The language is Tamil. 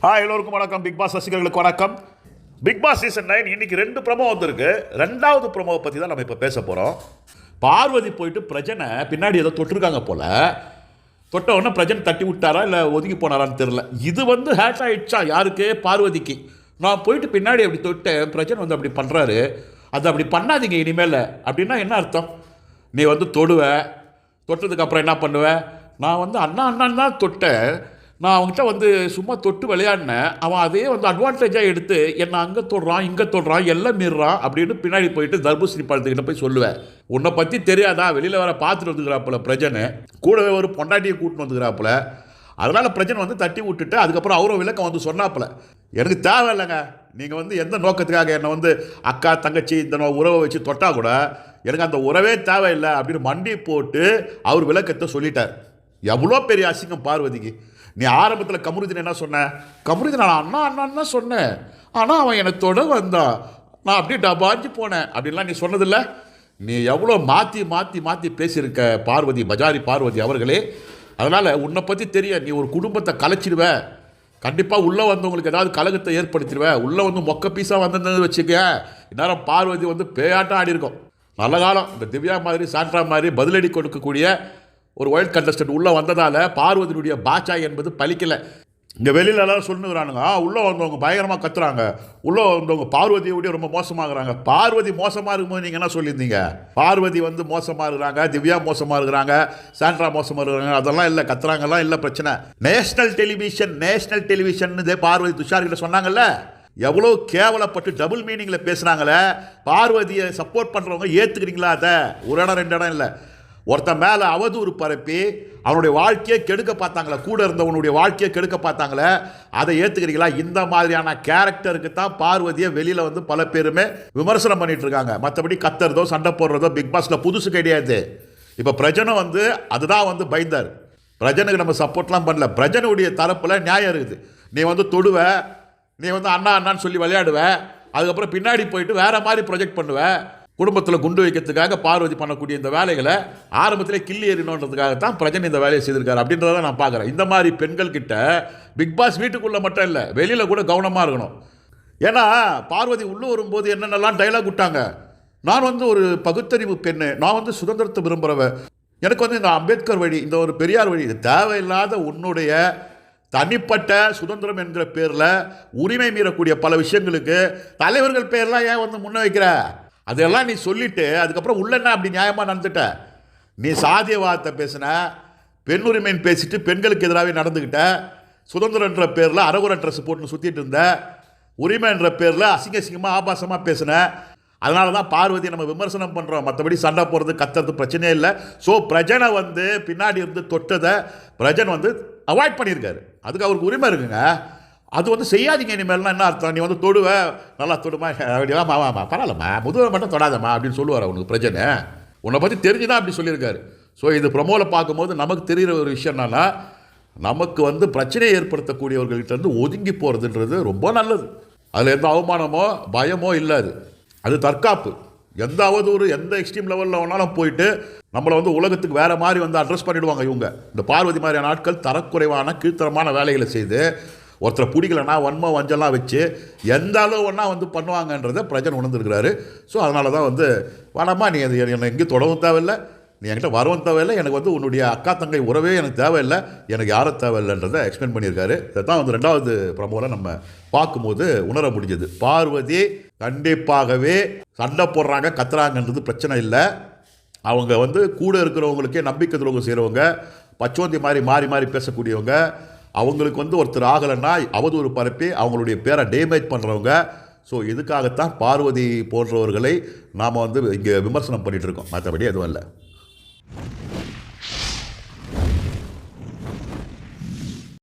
எல்லோருக்கும் வணக்கம். பிக் பாஸ் ரசிகர்களுக்கு வணக்கம். பிக் பாஸ் சீசன் 9 இன்னைக்கு 2 ப்ரோமோ வந்திருக்கு. ரெண்டாவது ப்ரோமோவை பற்றி தான் நம்ம இப்போ பேச போகிறோம். பார்வதி போயிட்டு பிரஜனை பின்னாடி ஏதோ தொட்டிருக்காங்க போல. தொட்ட உடனே பிரஜன் தட்டி விட்டாரா இல்லை ஒதுங்கி போனாரான்னு தெரியல. இது ஹேட் ஆயிடுச்சா யாருக்கு? பார்வதிக்கு. நான் போயிட்டு பின்னாடி அப்படி தொட்டேன், பிரஜன் அப்படி பண்ணுறாரு, அது அப்படி பண்ணாதீங்க இனிமேல் அப்படின்னா என்ன அர்த்தம்? நீ தொட்டதுக்கப்புறம் என்ன பண்ணுவேன்? நான் அண்ணான்னு தான் தொட்டேன், நான் அவங்ககிட்ட சும்மா தொட்டு விளையாடினேன், அவன் அதே அட்வான்டேஜாக எடுத்து என்னை அங்கே தொடுறான் இங்கே தொடுறான் எல்லாம் மீறான் அப்படின்னு பின்னாடி போயிட்டு தர்பூசணி பழத்துக்கிட்ட போய் சொல்லுவேன். உன்னை பற்றி தெரியாதா? வெளியில் வர பார்த்துட்டு வந்துக்கிறாப்புல பிரஜனை, கூடவே ஒரு பொண்டாட்டியை கூட்டின்னு வந்துக்கிறாப்புல. அதனால் பிரஜனை தட்டி விட்டுட்டு அதுக்கப்புறம் அவரும் விளக்கம் சொன்னாப்புல, எனக்கு தேவையில்லைங்க, நீங்கள் எந்த நோக்கத்துக்காக என்னை அக்கா தங்கச்சி இந்த உறவை வச்சு தொட்டால் கூட எனக்கு அந்த உறவே தேவையில்லை அப்படின்னு மண்டி போட்டு அவர் விளக்கத்தை சொல்லிட்டார். எவ்வளோ பெரிய அசிங்கம் பார்வதிக்கு. நீ ஆரம்பத்தில் கமருதீன் என்ன சொன்ன? கமருதீன் நான் அண்ணான்னு தான் சொன்னேன், ஆனால் அவன் என்னை தொட வந்தான், நான் அப்படியே டபாஞ்சு போனேன் அப்படின்லாம் நீ சொன்னதில்லை. நீ எவ்வளோ மாற்றி மாற்றி மாற்றி பேசியிருக்க பார்வதி, பஜாரி பார்வதி அவர்களே. அதனால் உன்னை பற்றி தெரிய, நீ ஒரு குடும்பத்தை கலைச்சிடுவ, கண்டிப்பாக உள்ளே வந்தவங்களுக்கு ஏதாவது கலகத்தை ஏற்படுத்திடுவேன். உள்ளே மொக்க பீஸாக வந்திருந்தது வச்சுக்க, இந்நேரம் பார்வதி பேயாட்டம் ஆடி இருக்கும். நல்ல காலம். இந்த திவ்யா மாதிரி சாண்ட்ரா மாதிரி பதிலடி கொடுக்கக்கூடிய ஒரு வைல்ட் கண்டஸ்டன்ட் உள்ளே வந்ததால் பார்வதியுடைய பாட்சா என்பது பலிக்கலை. இங்கே வெளியில் எல்லாரும் சொல்லுங்கிறானுங்க, உள்ளே வந்தவங்க பயங்கரமாக கத்துறாங்க, உள்ளே வந்தவங்க பார்வதியோடைய ரொம்ப மோசமாகறாங்க. பார்வதி மோசமாக இருக்கும்போது நீங்கள் என்ன சொல்லியிருந்தீங்க? பார்வதி மோசமாக இருக்கிறாங்க, திவ்யா மோசமாக இருக்கிறாங்க, சாண்ட்ரா மோசமாக இருக்கிறாங்க, அதெல்லாம் இல்லை, கத்துறாங்கலாம் இல்லை பிரச்சனை. நேஷனல் டெலிவிஷன் பார்வதி துஷார்கிட்ட சொன்னாங்கல்ல, எவ்வளோ கேவலப்பட்டு டபுள் மீனிங்கில் பேசுகிறாங்களே. பார்வதியை சப்போர்ட் பண்ணுறவங்க ஏற்றுக்கிறீங்களா? அதை ஒரு இடம் ரெண்டு இடம் இல்லை, ஒருத்தன் மேலே அவதூறு பரப்பி அவனுடைய வாழ்க்கையை கெடுக்க பார்த்தாங்களே, கூட இருந்தவனுடைய வாழ்க்கையை கெடுக்க பார்த்தாங்களே, அதை ஏற்றுக்கிறீங்களா? இந்த மாதிரியான கேரக்டருக்கு தான் பார்வதியை வெளியில் பல பேருமே விமர்சனம் பண்ணிட்டு இருக்காங்க. மற்றபடி கத்துறதோ சண்டை போடுறதோ பிக் பாஸில் புதுசு கிடையாது. இப்போ பிரஜனை அதுதான் பயந்தார். பிரஜனுக்கு நம்ம சப்போர்ட்லாம் பண்ணல, பிரஜனுடைய தரப்பில் நியாயம் இருக்குது. நீ தொடுவ, நீ அண்ணான்னு சொல்லி விளையாடுவ, அதுக்கப்புறம் பின்னாடி போயிட்டு வேற மாதிரி ப்ரொஜெக்ட் பண்ணுவ. குடும்பத்தில் குண்டு வைக்கிறதுக்காக பார்வதி பண்ணக்கூடிய இந்த வேலைகளை ஆரம்பத்திலே கிள்ளி எறியணுன்றதுக்காகத்தான் பிரஜனை இந்த வேலையை செய்திருக்காரு அப்படின்றத நான் பார்க்குறேன். இந்த மாதிரி பெண்கள் கிட்ட பிக் பாஸ் வீட்டுக்குள்ளே மட்டும் இல்லை, வெளியில் கூட கவனமாக இருக்கணும். ஏன்னா பார்வதி உள்ளே வரும்போது என்னென்னலாம் டைலாக் விட்டாங்க. நான் ஒரு பகுத்தறிவு பெண்ணு, நான் சுதந்திரத்தை விரும்புகிறவ, எனக்கு இந்த அம்பேத்கர் வழி, இந்த ஒரு பெரியார் வழி, இது தேவையில்லாத உன்னுடைய தனிப்பட்ட சுதந்திரம் என்கிற பேரில் உரிமை மீறக்கூடிய பல விஷயங்களுக்கு தலைவர்கள் பேர்லாம் ஏன் முன்ன வைக்கிற? அதெல்லாம் நீ சொல்லிட்டு அதுக்கப்புறம் உள்ளன்னா அப்படி நியாயமாக நடந்துட்ட. நீ சாதியவாதத்தை பேசின, பெண் உரிமைன்னு பேசிட்டு பெண்களுக்கு எதிராகவே நடந்துக்கிட்ட, சுதந்திரன்ற பேரில் அரகுர ட்ரெஸ் போட்டு சுற்றிட்டு இருந்த, உரிமைன்ற பேரில் அசிங்கமாக ஆபாசமாக பேசின. அதனால தான் பார்வதி நம்ம விமர்சனம் பண்ணுறோம், மற்றபடி சண்டை போடுறது கத்துறது பிரச்சனையே இல்லை. ஸோ பிரஜனை பின்னாடி இருந்து தொட்டதை பிரஜன் அவாய்ட் பண்ணியிருக்காரு, அதுக்கு அவருக்கு உரிமை இருக்குங்க. அது செய்யாதீங்க இனிமேல்னா என்ன அர்த்தம்? நீ தொடுவ, நல்லா தொடுமா, அப்படிலாம் மாமா பரவாயில்லம்மா, முதுவை மட்டும் தொடாதம்மா அப்படின்னு சொல்லுவார் அவனுக்கு பிரச்சனை. உன்னை பற்றி தெரிஞ்சுதான் அப்படி சொல்லியிருக்காரு. ஸோ இது ப்ரமோவில் பார்க்கும்போது நமக்கு தெரிகிற ஒரு விஷயம் என்னன்னா, நமக்கு பிரச்சனையை ஏற்படுத்தக்கூடியவர்கள்ட்ட ஒதுங்கி போகிறதுன்றது ரொம்ப நல்லது. அதில் எந்த அவமானமோ பயமோ இல்லை, அது தற்காப்பு. எந்த அவதூறு எந்த எக்ஸ்ட்ரீம் லெவலில் வேணாலும் போயிட்டு நம்மளை உலகத்துக்கு வேறு மாதிரி அட்ரஸ் பண்ணிவிடுவாங்க இவங்க. இந்த பார்வதி மாதிரியான ஆட்கள் தரக்குறைவான கீழ்த்தரமான வேலைகளை செய்து ஒருத்தரை பிடிக்கலன்னா வன்ம வஞ்சலாம் வச்சு எந்த அளவு ஒன்றா பண்ணுவாங்கன்றதை பிரஜன் உணர்ந்துருக்கிறாரு. ஸோ அதனால தான் வேணாமா, நீ அது என்னை எங்கேயும் தொடவும் தேவையில்லை, நீ என்கிட்ட வரவும் தேவையில்லை, எனக்கு உன்னுடைய அக்கா தங்கை உறவே எனக்கு தேவையில்லை, எனக்கு யாரும் தேவையில்லைன்றதை எக்ஸ்பிளைன் பண்ணியிருக்காரு. இதை தான் ரெண்டாவது ப்ரோமோவில் நம்ம பார்க்கும்போது உணர முடிஞ்சது. பார்வதி கண்டிப்பாகவே சண்டை போடுறாங்க கத்துறாங்கன்றது பிரச்சனை இல்லை. அவங்க கூட இருக்கிறவங்களுக்கே நம்பிக்கை துரோகம் செய்கிறவங்க, பச்சோந்தி மாதிரி மாறி மாறி பேசக்கூடியவங்க, அவங்களுக்கு ஒருத்தர் ஆகலைன்னா அவதூறு பரப்பி அவங்களுடைய பேரை டேமேஜ் பண்ணுறவங்க. ஸோ இதுக்காகத்தான் பார்வதி போன்றவர்களை நாம் இங்கே விமர்சனம் பண்ணிகிட்டு இருக்கோம், மற்றபடி எதுவும் இல்லை.